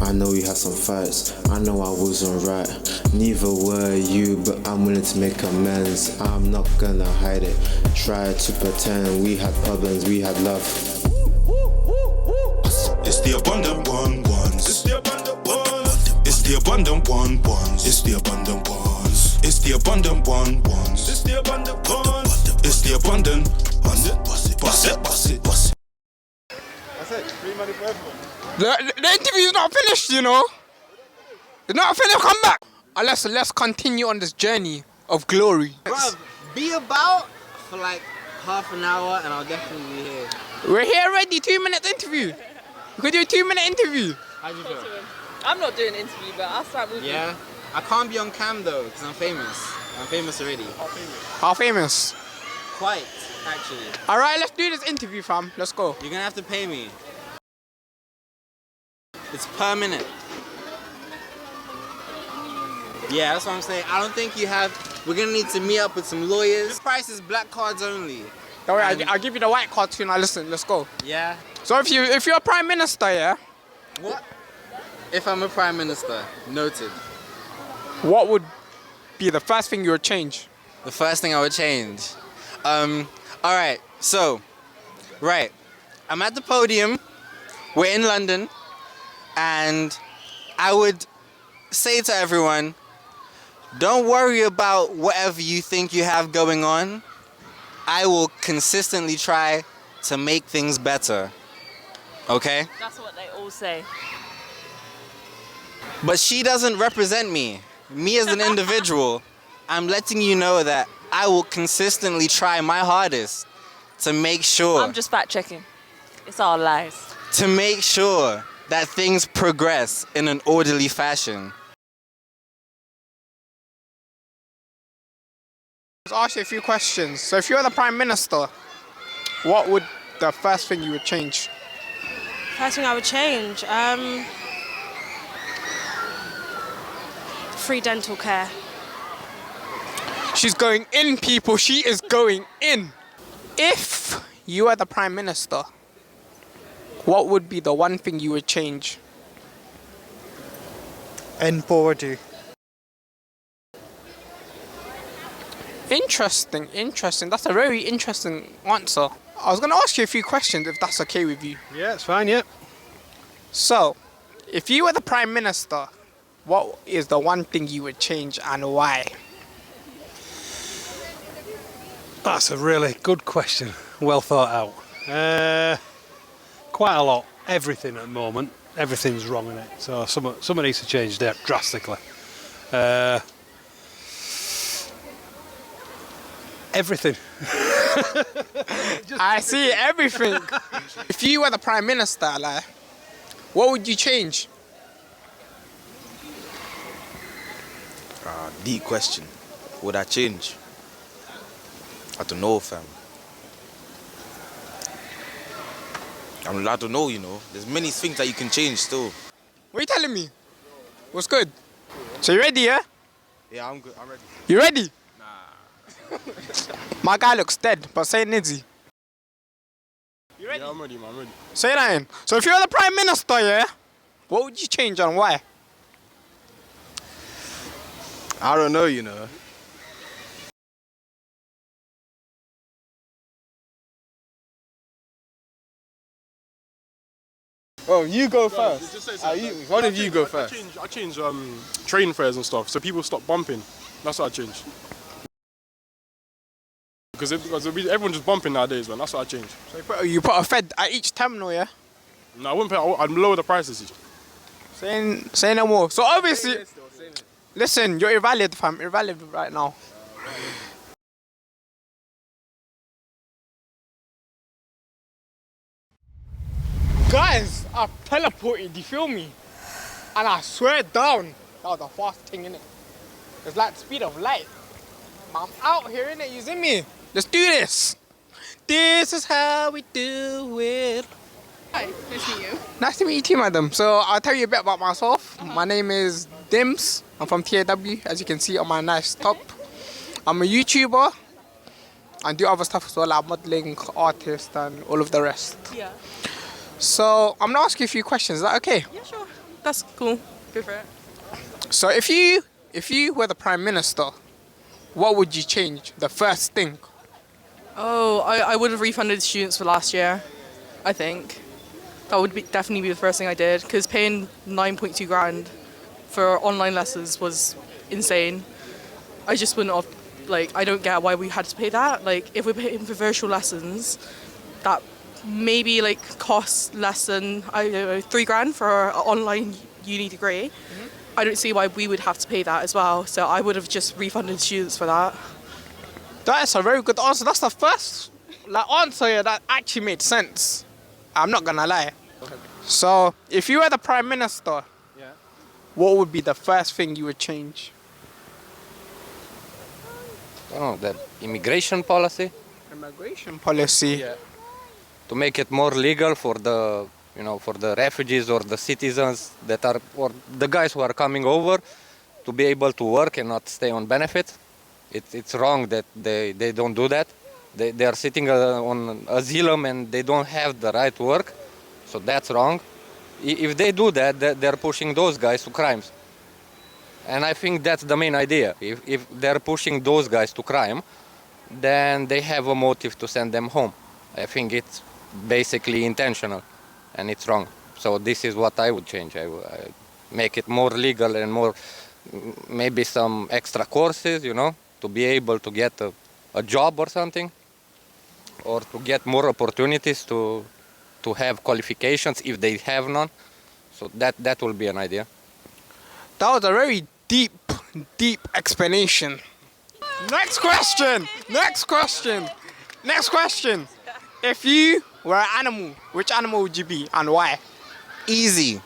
I know we had some fights, I know I wasn't right. Neither were you, but I'm willing to make amends. I'm not gonna hide it, try to pretend. We had problems, we had love. It's the abundant ones. It's the abundant ones. It's the abundant ones. It's the abundant ones. It's the abundant ones. It's the abundant ones. It's the abundant. Bust it, bust it, bust it, bust it, bust it. That's it. Free money for everyone. The interview's not finished, you know. It's not finished. Come back. Let's continue on this journey of glory. Bruv, be about for like half an hour and I'll definitely be here. We're here already. 2 minutes interview. We could do a 2-minute interview. How'd you feel? I'm not doing an interview, but I'll start moving. Yeah? I can't be on cam though, because I'm famous. I'm famous already. How famous? Quite, actually. Alright, let's do this interview, fam. Let's go. You're gonna have to pay me. It's per minute. Yeah, that's what I'm saying. I don't think you have... We're gonna need to meet up with some lawyers. The price is black cards only. Don't worry, I'll give you the white card too. Now listen, let's go. Yeah? So if you're a prime minister, yeah? What? If I'm a prime minister, noted. What would be the first thing you would change? The first thing I would change. Alright, so, right. I'm at the podium, we're in London, and I would say to everyone, don't worry about whatever you think you have going on. I will consistently try to make things better. Okay? That's what they all say. But she doesn't represent me. Me as an individual, I'm letting you know that I will consistently try my hardest to make sure... I'm just fact checking. It's all lies. To make sure that things progress in an orderly fashion. Let's ask you a few questions. So if you're the prime minister, what would the first thing you would change? First thing I would change, free dental care. She's going in, people. She is going in. If you were the prime minister, what would be the one thing you would change? End poverty. Interesting. That's a very interesting answer. I was going to ask you a few questions if that's okay with you. Yeah, it's fine, yeah. So, if you were the prime minister, what is the one thing you would change and why? That's a really good question. Well thought out. Quite a lot. Everything at the moment. Everything's wrong in it. So some needs to change there drastically. Everything. I see everything. If you were the prime minister, like, what would you change? Deep question. Would I change? I don't know, fam. I don't know, you know. There's many things that you can change still. What are you telling me? What's good? So you ready, yeah? Yeah, I'm good. I'm ready. You ready? Nah. My guy looks dead, but say Nidzi. You ready? Yeah, I'm ready, man. I'm ready. Say that in. So if you're the prime minister, yeah, what would you change and why? I don't know, you know. Oh, you go first. Just say One of you go first. I change train fares and stuff, so people stop bumping. That's what I change. Because everyone's just bumping nowadays, man. That's what I change. So you put a Fed at each terminal, yeah? No, I wouldn't pay. I'd lower the prices. Say no more. So obviously, listen, you're invalid, fam. Invalid right now. Guys, I've teleported, you feel me? And I swear down, that was the fast thing, innit? It's like the speed of light. I'm out here, innit? You see me? Let's do this. This is how we do it. Hi, nice to meet you. Nice to meet you too, madam. So I'll tell you a bit about myself. My name is DIMZz. I'm from TAW, as you can see on my nice top. I'm a YouTuber. I do other stuff as well, like modeling, artist, and all of the rest. Yeah. So I'm gonna ask you a few questions. Is that okay? Yeah, sure. that's cool. Go for it. So if you were the Prime Minister, what would you change? The first thing. Oh, I would have refunded students for last year, I think. That would definitely be the first thing I did, because paying 9.2 grand for online lessons was insane. I just wouldn't have, like, I don't get why we had to pay that. Like, if we're paying for virtual lessons, that maybe, like, costs less than, I don't know, 3 grand for an online uni degree. I don't see why we would have to pay that as well, so I would have just refunded students for that. That is a very good answer. That's the first answer that actually made sense. I'm not gonna lie. So, if you were the Prime Minister, what would be the first thing you would change? Oh, the immigration policy. Immigration policy. Yeah. To make it more legal for the, for the refugees or the citizens that are, or the guys who are coming over, to be able to work and not stay on benefit. It's wrong that they don't do that. They are sitting on asylum and they don't have the right to work, so that's wrong. If they do that, they're pushing those guys to crimes. And I think that's the main idea. If they're pushing those guys to crime, then they have a motive to send them home. I think it's basically intentional, and it's wrong. So this is what I would change. I make it more legal and more, maybe some extra courses, to be able to get a job or something, or to get more opportunities to have qualifications if they have none. So that will be an idea. That was a very deep explanation. Next question. If you were an animal, which animal would you be and why? Easy.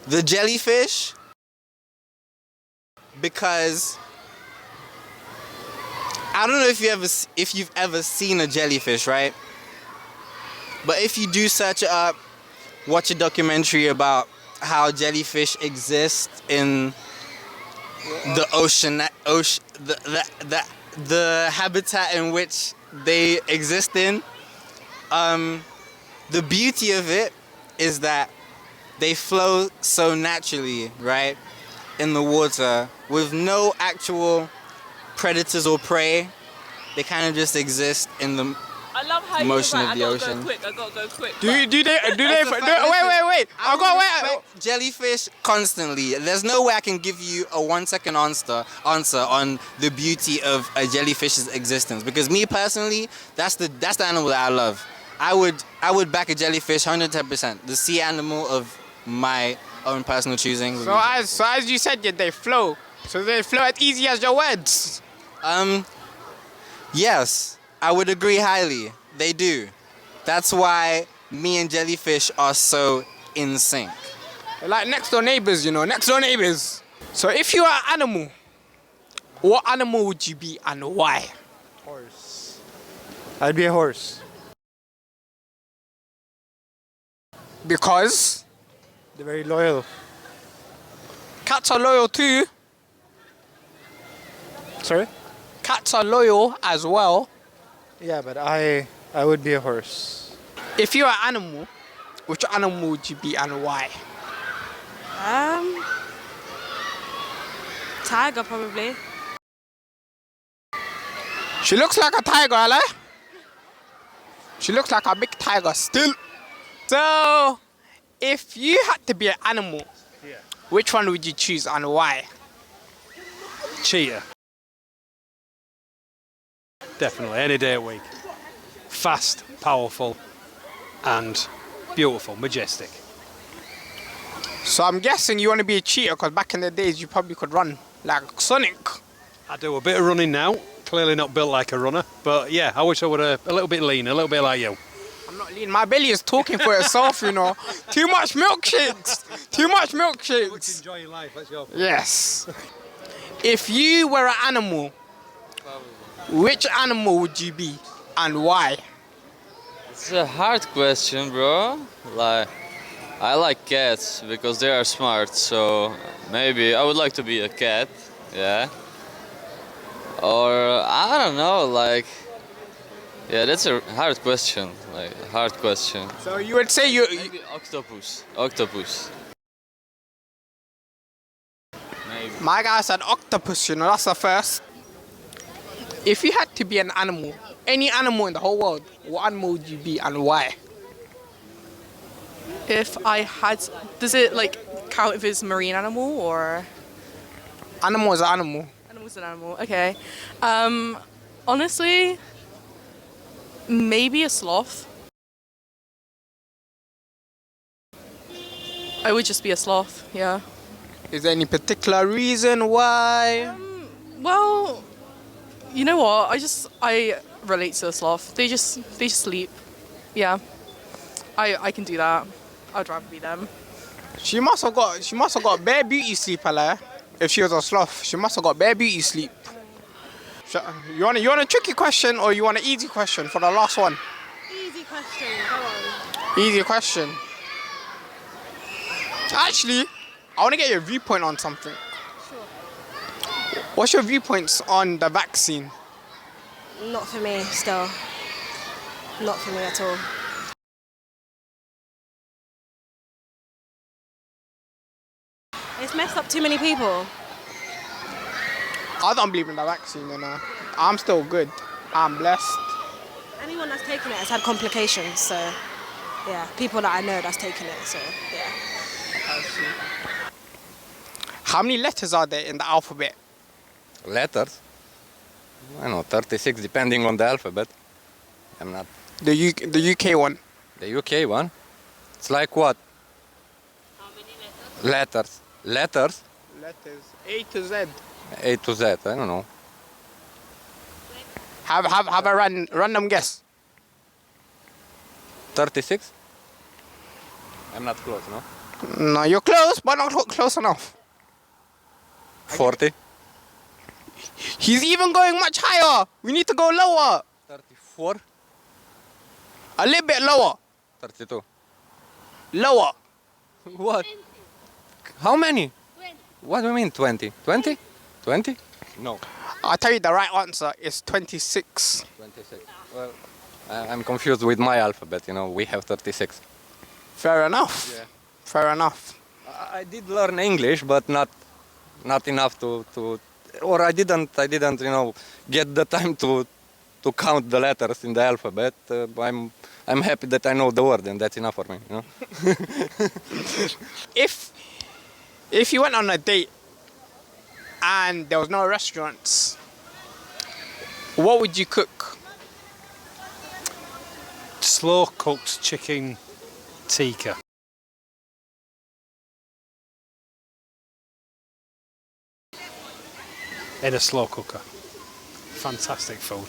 The jellyfish. Because I don't know if you've ever seen a jellyfish, right? But if you do search it up, watch a documentary about how jellyfish exist in the ocean, the habitat in which they exist in. The beauty of it is that they flow so naturally, right, in the water with no actual predators or prey. They kind of just exist in the I love how motion you're of right. the I ocean. gotta go quick. Do they? Wait. I jellyfish constantly. There's no way I can give you a 1-second answer on the beauty of a jellyfish's existence. Because me personally, that's the animal that I love. I would back a jellyfish 110%. The sea animal of my own personal choosing. So as you said, they flow. So they flow as easy as your words. Yes, I would agree highly. They do. That's why me and jellyfish are so in sync. Like next door neighbors, next door neighbors. So if you are an animal, what animal would you be and why? Horse. I'd be a horse. Because? They're very loyal. Cats are loyal too. Sorry? Cats are loyal as well. Yeah, but I would be a horse. If you're an animal, which animal would you be and why? Tiger, probably. She looks like a tiger, Ella. She looks like a big tiger still. So, if you had to be an animal, which one would you choose and why? Cheetah. Definitely, any day a week. Fast, powerful, and beautiful, majestic. So I'm guessing you want to be a cheetah because back in the days you probably could run like Sonic. I do a bit of running now. Clearly not built like a runner, but yeah, I wish I were a little bit lean, a little bit like you. I'm not lean. My belly is talking for itself, Too much milkshakes. Too much milkshakes. Enjoying life. Let's go. Yes. If you were an animal, which animal would you be and why? It's a hard question, bro. I like cats because they are smart, so maybe I would like to be a cat, yeah. Or I don't know, yeah, that's a hard question, So you would say maybe octopus. maybe. My guy said octopus, you know, that's the first. If you had to be an animal, any animal in the whole world, what animal would you be and why? If I had, does it like count if it's a marine animal or? Animal is an animal. Animal's an animal. Okay. Honestly, maybe a sloth. I would just be a sloth. Yeah. Is there any particular reason why? Well, you know what? I relate to a sloth. They just sleep. Yeah. I can do that. I'd rather be them. She must have got bare beauty sleep, Ala. If she was a sloth, she must have got bare beauty sleep. You want a tricky question or you want an easy question for the last one? Easy question, go on. Easy question. Actually, I want to get your viewpoint on something. Sure. What's your viewpoints on the vaccine? Not for me, still. Not for me at all. It's messed up too many people. I don't believe in the vaccine, you know. I'm still good. I'm blessed. Anyone that's taken it has had complications, so yeah, people that I know that's taken it, so yeah. How many letters are there in the alphabet? Letters? I don't know, 36 depending on the alphabet. I'm not. The UK one? The UK one? It's like what? How many letters? Letters? Letters. A to Z. A to Z, I don't know. Have a random guess. 36? I'm not close, no? No, you're close, but not close enough. 40? He's even going much higher. We need to go lower. 34? A little bit lower. 32? Lower. What? How many? 20. What do you mean 20? 20? 20? No. I'll tell you the right answer is 26. 26. Well, I'm confused with my alphabet, you know, we have 36. Fair enough. Yeah. Fair enough. I did learn English, but not enough to or I didn't, you know, get the time to count the letters in the alphabet. I'm happy that I know the word, and that's enough for me, you know. If you went on a date and there was no restaurants, what would you cook? Slow cooked chicken tikka. In a slow cooker. Fantastic food.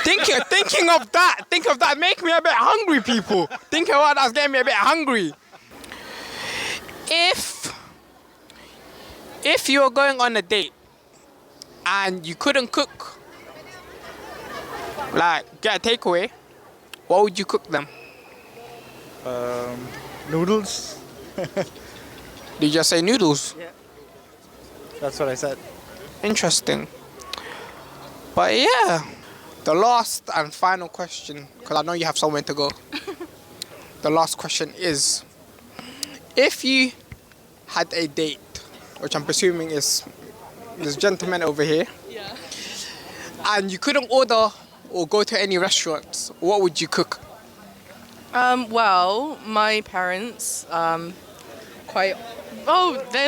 Thinking of that, make me a bit hungry, people. Thinking about that's getting me a bit hungry. If you were going on a date and you couldn't cook, like get a takeaway, what would you cook them? Noodles. Did you just say noodles? Yeah. That's what I said. Interesting. But yeah, the last and final question, because I know you have somewhere to go. The last question is, if you had a date, which I'm presuming is this gentleman over here, Yeah. and you couldn't order or go to any restaurants, what would you cook? Well, my parents, they're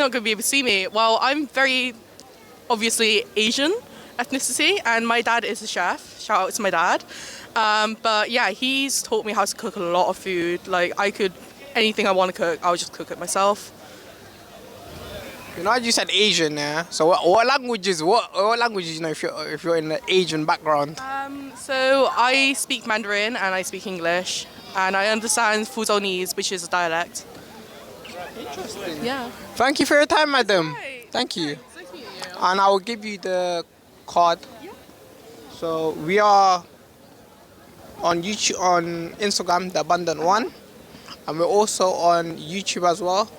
not going to be able to see me. Well, I'm very obviously Asian ethnicity, and my dad is a chef. Shout out to my dad. But yeah, he's taught me how to cook a lot of food. Like anything I want to cook, I'll just cook it myself. You know, you said Asian, yeah. So what languages? What languages? You know, if you're in an Asian background. So I speak Mandarin and I speak English, and I understand Fuzhounese, which is a dialect. Interesting. Yeah. Thank you for your time, madam. Right. Thank you. Nice meeting you. And I will give you the card. Yeah. So we are on YouTube, on Instagram, The Abundant One, and we're also on YouTube as well,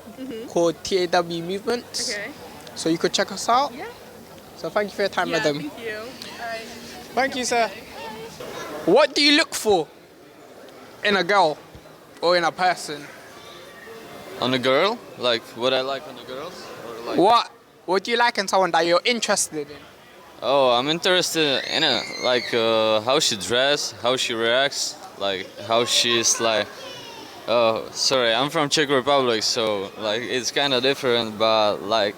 called TAW Movements. Okay. So you could check us out. Yeah. So thank you for your time, Yeah, madam. thank you. Bye. Thank you, sir. What do you look for in a girl or in a person? On a girl? Like what I like on the girls? Or What would you like in someone that you're interested in? Oh, I'm interested in it, like how she dress, how she reacts, like how she's like. Oh, sorry, I'm from Czech Republic, so like it's kind of different, but like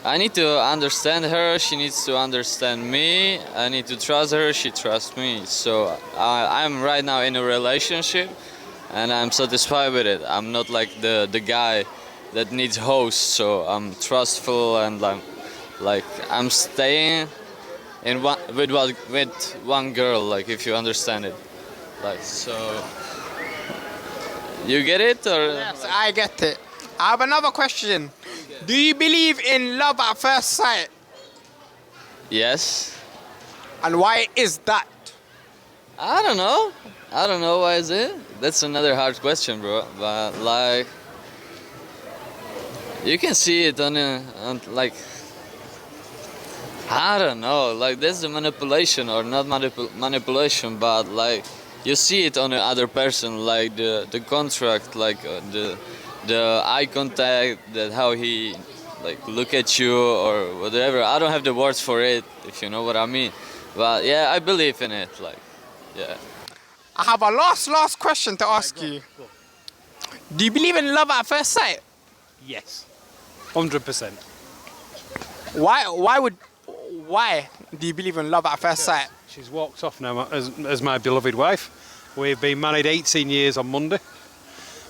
I need to understand her, she needs to understand me, I need to trust her, she trusts me. So I'm right now in a relationship and I'm satisfied with it. I'm not like the guy that needs hosts, so I'm trustful and I'm staying with one girl, like if you understand it. Like so you get it or Yes, I get it. I have another question. Do you believe in love at first sight? yes. And why is that? I don't know why is it? That's another hard question, bro. But like you can see it on like I don't know, like there's the manipulation or not manipulation, but like you see it on the other person, like the contract, like the eye contact, that how he like look at you or whatever. I don't have the words for it, if you know what I mean. But yeah, I believe in it, like yeah. I have a last question to ask you. Do you believe in love at first sight? Yes. 100%. Why do you believe in love at first sight? She's walked off now as my beloved wife. We've been married 18 years on Monday.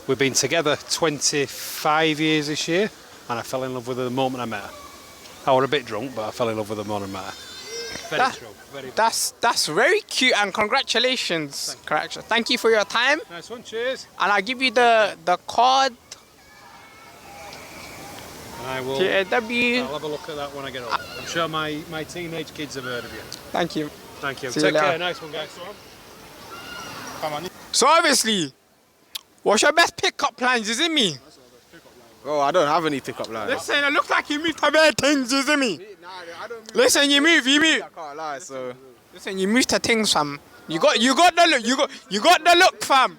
We've been together 25 years this year, and I fell in love with her the moment I met her. I was a bit drunk, but I fell in love with her the moment I met her. Very true. Very that's very cute, and congratulations. Thank you for your time. Nice one, cheers. And I'll give you the card. And I will. JAW. I'll have a look at that when I get home. I'm sure my teenage kids have heard of you. Thank you. Thank you. See you Take care. later. Nice one, guys. So obviously, what's your best pickup lines, is it me? Bro, I don't have any pickup lines. Listen, it looks like you moved to bad things, is it me? Listen, you move. I can't lie, so. Listen, you moved to things, fam. You got the look. You got the look, fam.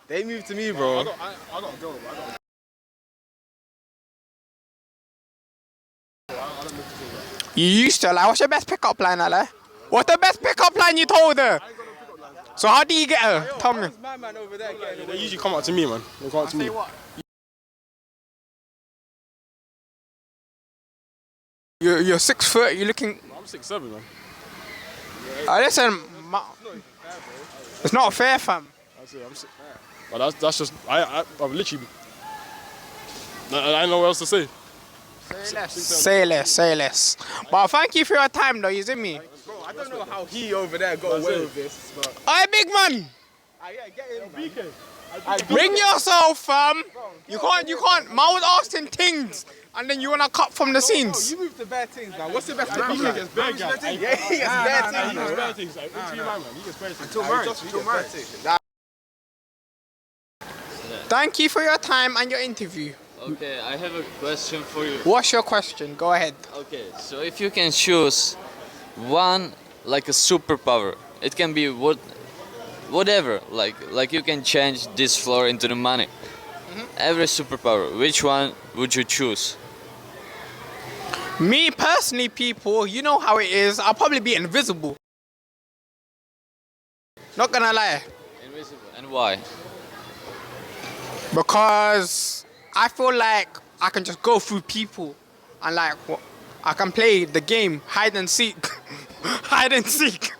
They moved to me, bro. I got a girl, bro. You used to, like, what's your best pickup line, like? What's the best pickup line you told her? So how do you get her? Tell me. My man over there they usually come out to me, man. They come out to me. You're 6 foot. You're looking. I'm 6'7", man. Listen, it's not fair, fam. But that's just I've literally. I don't know what else to say. Say less. But thank you for your time, though. You see me? Bro, I don't know how he over there got away with this, but. Hey, big man. Get him, Bring yourself, fam. You can't. Man was asking things, and then you wanna cut from the scenes. You moved to bad things, man. What's the best BK pickup gets line? bad guys. Yeah, he gets bad things. He gets bad things. Interview my man. He gets bad things. Until marriage. Thank you for your time and your interview. Okay, I have a question for you. What's your question? Go ahead. Okay, so if you can choose one, like a superpower, it can be whatever, like you can change this floor into the money. Every superpower, which one would you choose? Me personally, people, you know how it is. I'll probably be invisible. Not gonna lie. Invisible, and why? Because I feel like I can just go through people and like I can play the game hide and seek. Hide and seek.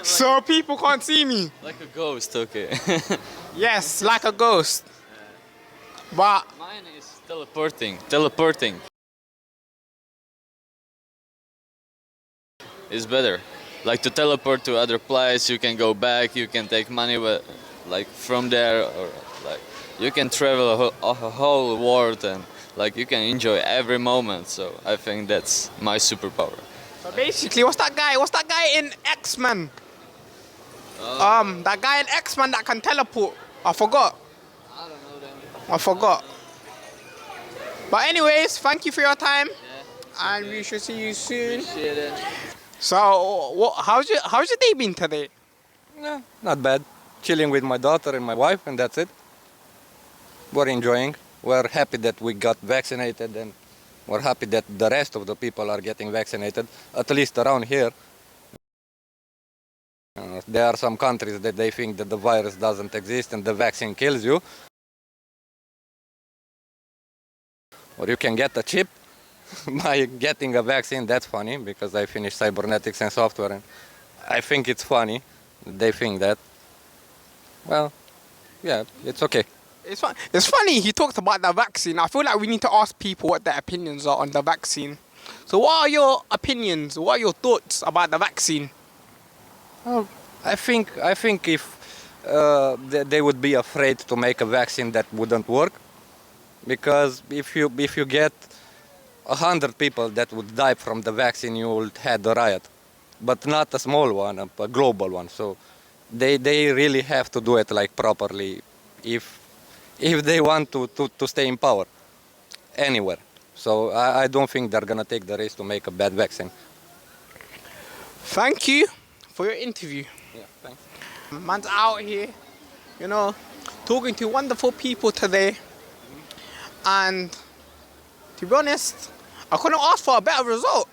So people can't see me. Like a ghost, okay. Yes, like a ghost. But mine is teleporting. Is better. Like to teleport to other place, you can go back, you can take money like from there, or like you can travel a whole world and like you can enjoy every moment. So I think that's my superpower. So basically, what's that guy in X-Men? That guy in X-Men that can teleport. I forgot. I don't know them. I forgot. But anyways, thank you for your time, and we should see you soon. Appreciate it. So, how's your day been today? No, not bad. Chilling with my daughter and my wife, and that's it. We're enjoying. We're happy that we got vaccinated, and We're happy that the rest of the people are getting vaccinated, at least around here. There are some countries that they think that the virus doesn't exist and the vaccine kills you. Or you can get a chip by getting a vaccine. That's funny because I finished cybernetics and software and I think it's funny. They think that. Well, yeah, it's okay. It's funny he talked about the vaccine. I feel like we need to ask people what their opinions are on the vaccine. So what are your opinions? What are your thoughts about the vaccine? Well, I think if they would be afraid to make a vaccine that wouldn't work, because if you get 100 people that would die from the vaccine, you would have a riot, but not a small one, a global one. So they really have to do it like properly if they want to stay in power anywhere. So I don't think they're gonna take the risk to make a bad vaccine. Thank you for your interview. Yeah, thanks. Man's out here, you know, talking to wonderful people today. And to be honest, I couldn't ask for a better result.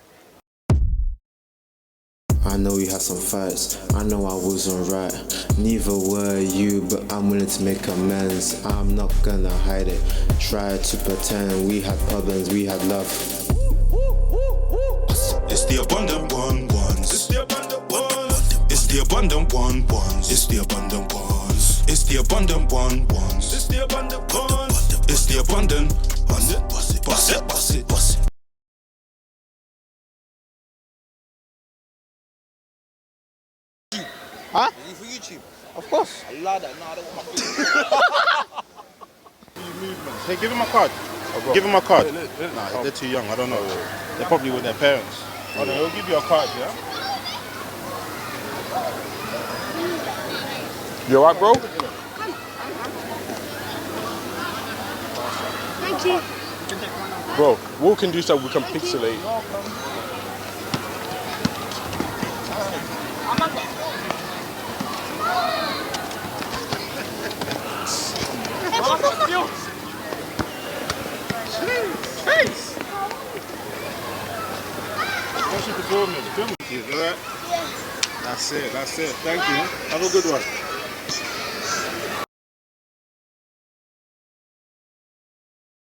I know we had some fights, I know I wasn't right. Neither were you, but I'm willing to make amends. I'm not gonna hide it, try to pretend. We had problems, we had love. It's the abundant ones. It's the abundant ones. It's the abundant ones. It's the abundant ones. It's the abundant ones. It's the abundant ones. It's the abundant. Bust it, bust it, bust it, bust it, bust it. Huh? Is it for YouTube? Of course. I love that. No, I don't want my movements. Hey, give him my card. Oh, give him my card. Nah, they're too young. I don't know. They're probably with their parents. Oh, no, he'll give you a card, yeah? You alright, bro? Thank you. Bro, we can do so we can pixelate. What's your performance? Film it, alright? Yeah. That's it. Thank you. Have a good one.